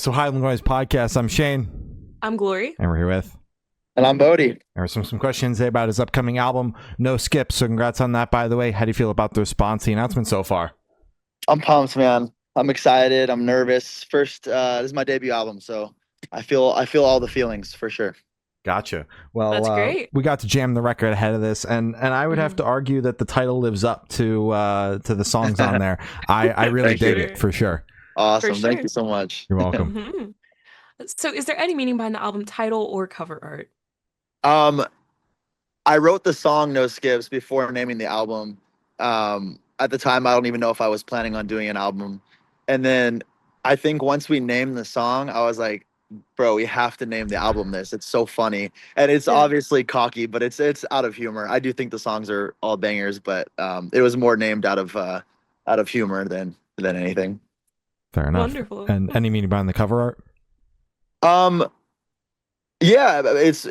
So Highland Noise Podcast, I'm Shane. I'm Glory. And we're here with... And I'm Bodie. There are some questions about his upcoming album, No Skips. So congrats on that, by the way. How do you feel about the response, the announcement so far? I'm pumped, man. I'm excited. I'm nervous. This is my debut album, so I feel all the feelings for sure. Gotcha. That's Well, great. we got to jam the record ahead of this, and I would have to argue that the title lives up to the songs on there. I really dig it, for sure. Awesome. For Thank sure. you so much. You're welcome. So is there any meaning behind the album title or cover art? I wrote the song No Skips before naming the album. At the time, I don't even know if I was planning on doing an album. And then I think once we named the song, I was like, bro, we have to name the album this. It's so funny. And it's obviously cocky, but it's out of humor. I do think the songs are all bangers, but it was more named out of humor than anything. Fair enough. Wonderful. And any meaning behind the cover art? Yeah, it's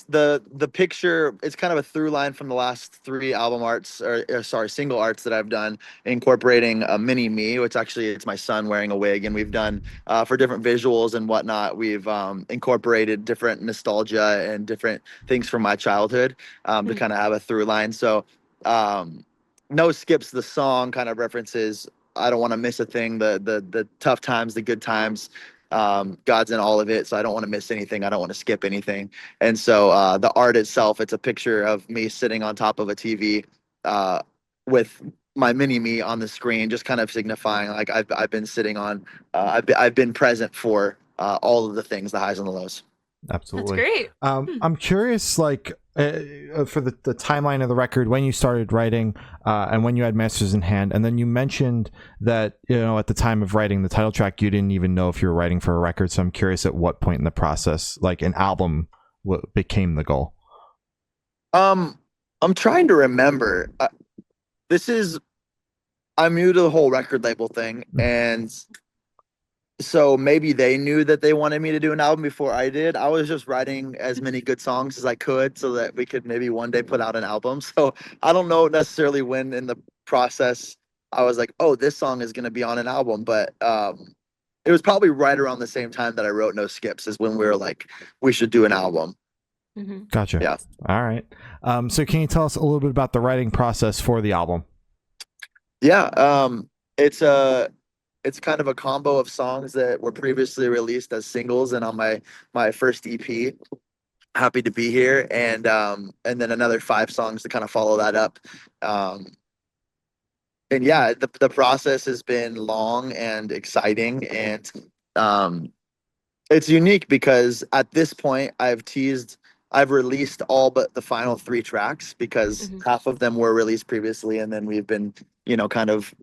the picture. It's kind of a through line from the last three album arts, single arts that I've done, incorporating a mini me, which actually it's my son wearing a wig, and we've done for different visuals and whatnot. We've incorporated different nostalgia and different things from my childhood to kind of have a through line. So, No Skips, the song kind of references I don't want to miss a thing, the tough times, the good times. God's in all of it, so I don't want to miss anything. I don't want to skip anything. And so the art itself, it's a picture of me sitting on top of a TV with my mini me on the screen, just kind of signifying like I've been sitting on, I've been present for all of the things, the highs and the lows. Absolutely. That's great. I'm curious, like, for the timeline of the record, when you started writing and when you had masters in hand, and then you mentioned that, you know, at the time of writing the title track, you didn't even know if you were writing for a record. So I'm curious at what point in the process, like an album, became the goal. I'm trying to remember. I'm new to the whole record label thing, and so maybe they knew that they wanted me to do an album before I did. I was just writing as many good songs as I could so that we could maybe one day put out an album. So I don't know necessarily when in the process I was like, oh, this song is going to be on an album. But it was probably right around the same time that I wrote No Skips is when we were like, we should do an album. Gotcha. Yeah. All right. So can you tell us a little bit about the writing process for the album? Yeah. It's kind of a combo of songs that were previously released as singles and on my first EP, Happy to Be Here, and then another 5 songs to kind of follow that up. And yeah, the process has been long and exciting, and it's unique because at this point I've released all but the final 3 tracks because half of them were released previously, and then we've been, kind of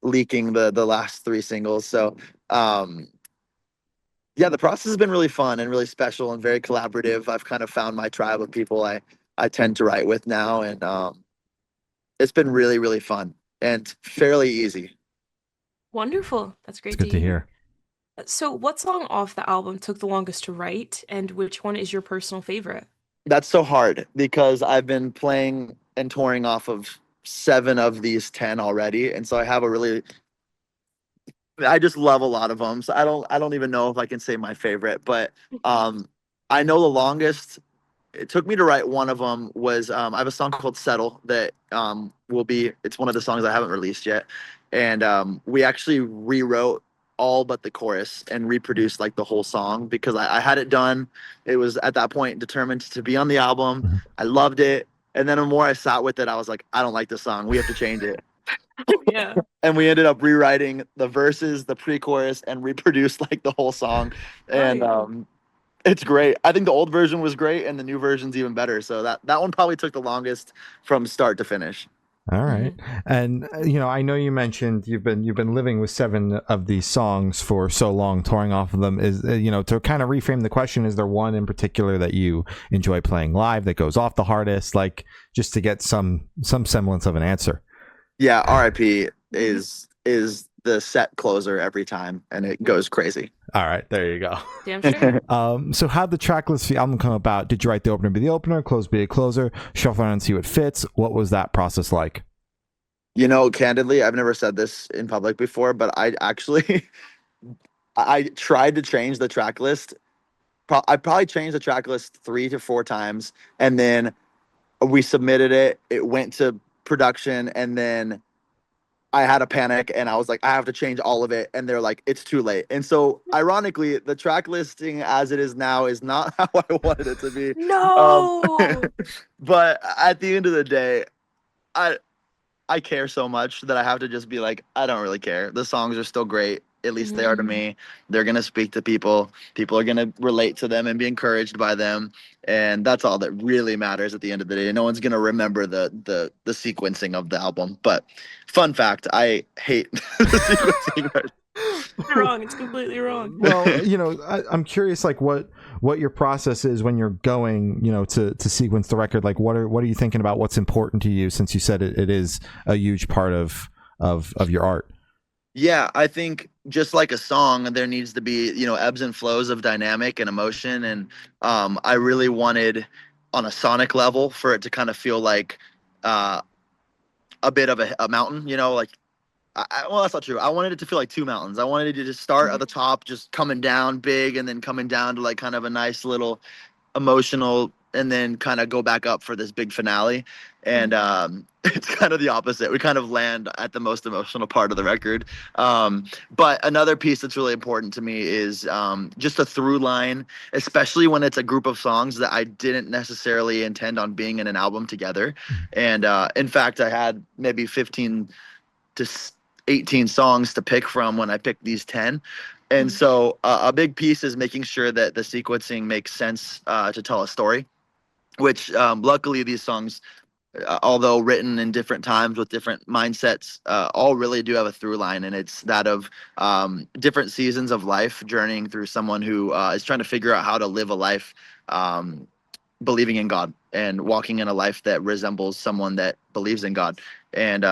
leaking the last 3 singles. So yeah, the process has been really fun and really special and very collaborative. I've kind of found my tribe of people I tend to write with now, and it's been really, really fun and fairly easy. Wonderful. That's great. It's good to hear. So what song off the album took the longest to write, and which one is your personal favorite? That's so hard because I've been playing and touring off of 7 of these 10 already, and so I just love a lot of them. So I don't even know if I can say my favorite, but I know the longest it took me to write one of them was I have a song called Settle that it's one of the songs I haven't released yet, and we actually rewrote all but the chorus and reproduced like the whole song because I had it done. It was at that point determined to be on the album. I loved it. And then the more I sat with it, I was like, I don't like this song. We have to change it. Yeah. And we ended up rewriting the verses, the pre-chorus, and reproduced like the whole song. And it's great. I think the old version was great, and the new version's even better. So that one probably took the longest from start to finish. All right. And I know you mentioned you've been living with 7 of these songs for so long, touring off of them. Is to kind of reframe the question, is there one in particular that you enjoy playing live that goes off the hardest, like just to get some semblance of an answer? Yeah, R.I.P. is the set closer every time, and it goes crazy. All right, there you go. Damn sure. So how'd the track list for the album come about? Did you write the opener be the opener, close be a closer, shuffle around and see what fits? What was that process like? Candidly, I've never said this in public before, but I actually I tried to change the track list. I probably changed the track list 3 to 4 times, and then we submitted it. It went to production, and then I had a panic, and I was like, I have to change all of it, and they're like, it's too late. And so, ironically, the track listing as it is now is not how I wanted it to be. Um, No. but at the end of the day, I I care so much that I have to just be like, I don't really care. The songs are still great. At least they Mhm. are to me. They're gonna speak to people. People are gonna relate to them and be encouraged by them. And that's all that really matters at the end of the day. No one's gonna remember the sequencing of the album. But fun fact, I hate the sequencing. You're wrong. It's completely wrong. Well, I'm curious, like what your process is when you're going, to sequence the record. Like, what are you thinking about? What's important to you? Since you said it is a huge part of your art. Yeah, I think just like a song, there needs to be, ebbs and flows of dynamic and emotion. And I really wanted on a sonic level for it to kind of feel like uh, a bit of a mountain, like, well, that's not true. I wanted it to feel like two mountains. I wanted it to just start at the top, just coming down big, and then coming down to like kind of a nice little emotional, and then kind of go back up for this big finale. And it's kind of the opposite. We kind of land at the most emotional part of the record. But another piece that's really important to me is just a through line, especially when it's a group of songs that I didn't necessarily intend on being in an album together. And in fact, I had maybe 15 to 18 songs to pick from when I picked these 10. And so a big piece is making sure that the sequencing makes sense to tell a story, which luckily these songs, although written in different times with different mindsets, all really do have a through line. And it's that of different seasons of life, journeying through someone who is trying to figure out how to live a life believing in God and walking in a life that resembles someone that believes in God. And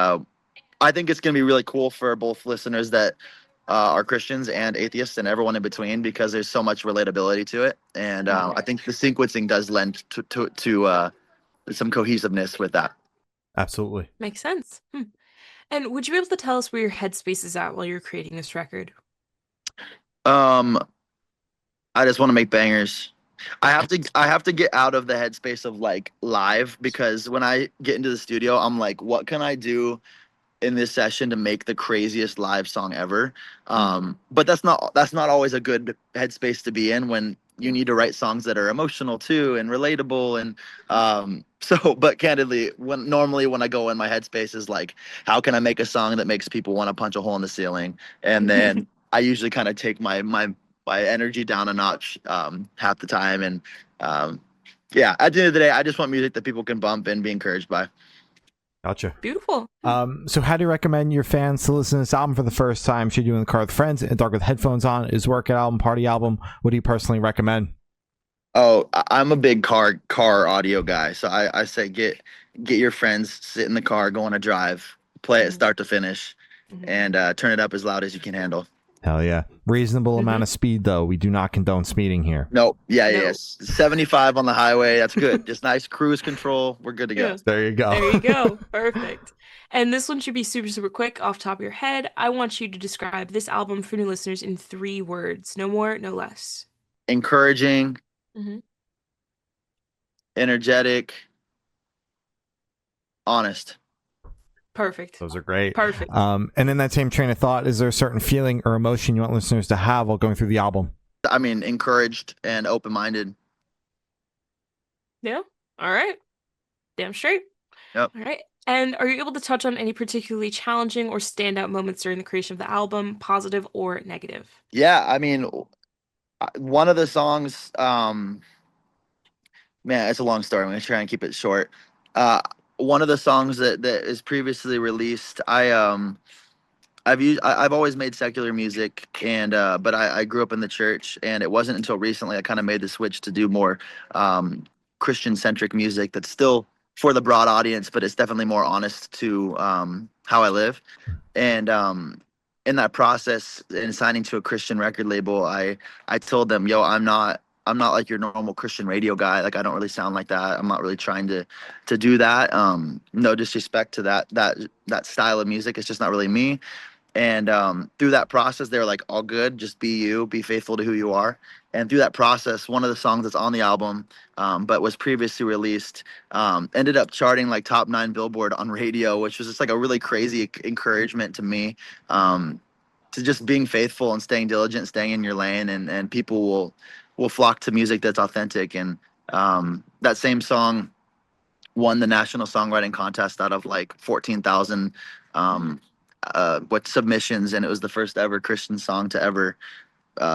I think it's going to be really cool for both listeners that are Christians and atheists and everyone in between, because there's so much relatability to it. And I think the sequencing does lend to some cohesiveness with that. Absolutely. Makes sense. And would you be able to tell us where your headspace is at while you're creating this record? I just want to make bangers. I have to get out of the headspace of like live, because when I get into the studio, I'm like, what can I do in this session to make the craziest live song ever? But that's not always a good headspace to be in when you need to write songs that are emotional too and relatable. And but candidly, when I go in, my headspace is like, how can I make a song that makes people want to punch a hole in the ceiling? And then I usually kind of take my energy down a notch half the time. And yeah, at the end of the day, I just want music that people can bump and be encouraged by. Gotcha. Beautiful. So how do you recommend your fans to listen to this album for the first time? Should you in the car with friends, in the dark with headphones on? Is workout album, party album? What do you personally recommend? Oh, I'm a big car audio guy. So I say get your friends, sit in the car, go on a drive, play it start to finish, and turn it up as loud as you can handle. Hell yeah. Reasonable amount of speed, though. We do not condone speeding here. No, yeah, No. yes. 75 on the highway. That's good. Just nice cruise control. We're good to go. Yeah. There you go. There you go. Perfect. And this one should be super, super quick off the top of your head. I want you to describe this album for new listeners in 3 words. No more, no less. Encouraging, Mhm. energetic, honest. Perfect. Those are great. Perfect. And in that same train of thought, is there a certain feeling or emotion you want listeners to have while going through the album? I mean, encouraged and open-minded. Yeah. All right. Damn straight. Yep. All right. And are you able to touch on any particularly challenging or standout moments during the creation of the album, positive or negative? Yeah, I mean, one of the songs, man, it's a long story. I'm gonna try and keep it short. One of the songs that is previously released, I've always made secular music, and but I grew up in the church, and it wasn't until recently I kind of made the switch to do more Christian centric music that's still for the broad audience, but it's definitely more honest to how I live. And in that process, in signing to a Christian record label, I told them, yo, I'm not like your normal Christian radio guy. Like, I don't really sound like that. I'm not really trying to do that. No disrespect to that style of music. It's just not really me. And through that process, they were like, all good, just be you, be faithful to who you are. And through that process, one of the songs that's on the album, but was previously released, ended up charting like top 9 Billboard on radio, which was just like a really crazy encouragement to me, to just being faithful and staying diligent, staying in your lane, and people will flock to music that's authentic. And that same song won the national songwriting contest out of like 14,000 what submissions, and it was the first ever Christian song to ever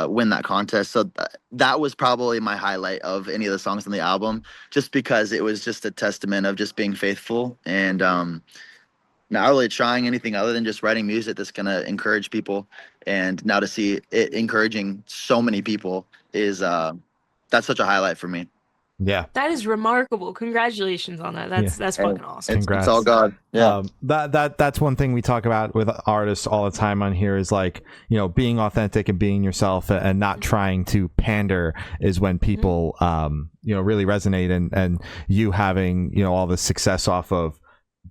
win that contest. So that was probably my highlight of any of the songs on the album, just because it was just a testament of just being faithful and not really trying anything other than just writing music that's going to encourage people. And now to see it encouraging so many people is that's such a highlight for me. Yeah, That is remarkable. Congratulations on that. That's fucking awesome. Congrats. It's all God. Yeah. That's one thing we talk about with artists all the time on here is like, you know, being authentic and being yourself and not trying to pander is when people, you know, really resonate, and you having, you know, all this success off of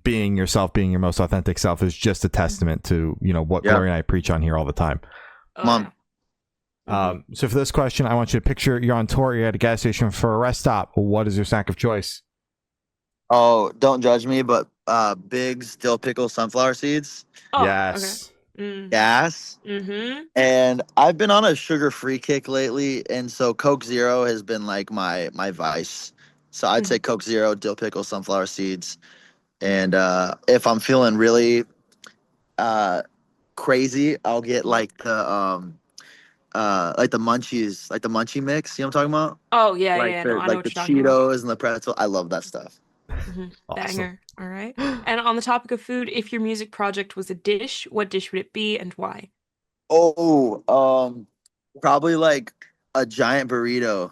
being yourself, being your most authentic self is just a testament to, you know, what Glory and I preach on here all the time. Mom. So for this question, I want you to picture you're on tour, you're at a gas station for a rest stop. What is your snack of choice? Oh, don't judge me, but Big's dill pickle sunflower seeds. Oh, Yes. okay. Gas. Mm-hmm. And I've been on a sugar-free kick lately, and so Coke Zero has been like my vice. So I'd say Coke Zero, dill pickle, sunflower seeds. And if I'm feeling really crazy, I'll get like the munchies, like the munchie mix. You know what I'm talking about? Oh, yeah, Like yeah. the, No, I know like what the you're talking about. Cheetos and the pretzel. I love that stuff. Mm-hmm. Awesome. Banger. All right. And on the topic of food, if your music project was a dish, what dish would it be and why? Oh, probably like a giant burrito,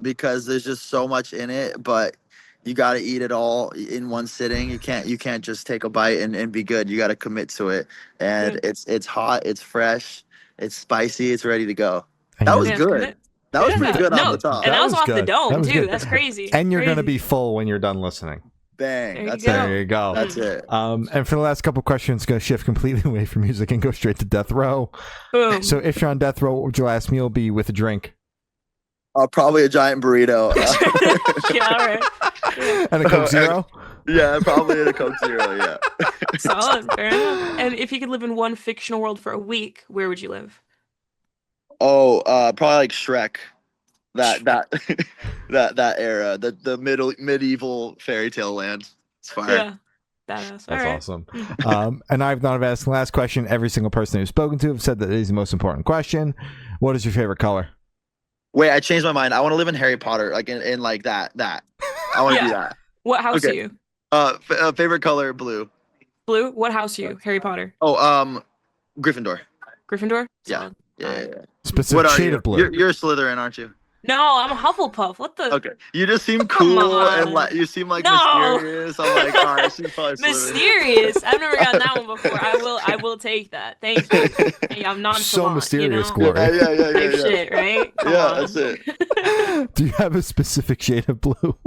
because there's just so much in it, but you got to eat it all in one sitting. You can't just take a bite and be good. You got to commit to it. And Yeah. it's hot, it's fresh, it's spicy, it's ready to go. And That you're- was Yeah, good. commit. That was pretty good no, off the top. and that was off the good. dome, That was too. good. That's crazy. And you're going to Crazy. be full when you're done listening. Bang. There you That's go. it. There you go. That's it. And for the last couple questions, going to shift completely away from music and go straight to death row. Boom. So if you're on death row, what would your last meal be with a drink? Probably a giant burrito. Yeah, all right. And a Coke Zero? Yeah, probably a Coke Zero. Yeah. Solid. Fair enough. And if you could live in one fictional world for a week, where would you live? Oh, probably like Shrek. That that era, the medieval fairy tale land. It's fire. Yeah. Badass. That's All right. awesome. And I've not asked the last question. Every single person who's spoken to have said that it is the most important question. What is your favorite color? Wait, I changed my mind. I want to live in Harry Potter, like in like that. I want to do that. What house Okay. are you? Favorite color, blue. Blue? What house are you? Harry Potter. Oh, Gryffindor. Gryffindor? Yeah. Solid. Yeah. Specific What are shade you? of blue. You're a Slytherin, aren't you? No, I'm a Hufflepuff. What the? Okay. You just seem Come cool and on. like you seem like No. mysterious. I'm like, all right, she's probably Slytherin. Mysterious. I've never gotten that one before. I will take that. Thank you. Hey, I'm nonchalant. So mysterious, you know? Glory. Yeah. Type shit, right? Come Yeah, on. that's it. Do you have a specific shade of blue?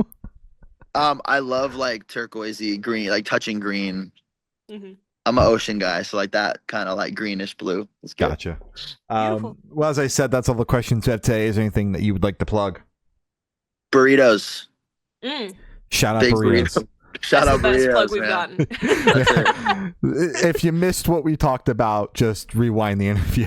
I love like turquoisey green, like touching green. Mhm. I'm an ocean guy, so like that kind of like greenish blue. It's good. Gotcha. Beautiful. Well, as I said, that's all the questions we have today. Is there anything that you would like to plug? Burritos. Mm. Shout out Big burritos. burrito. Shout That's out the best burritos, plug we've man. gotten. If you missed what we talked about, just rewind the interview.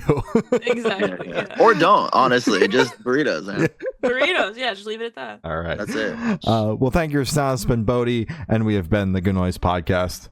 Exactly. Yeah. Or don't, honestly. Just burritos, man. Burritos. Yeah, just leave it at that. All right. That's it. Well, thank you for sound. It's been Bodie, and we have been the Good Noise Podcast.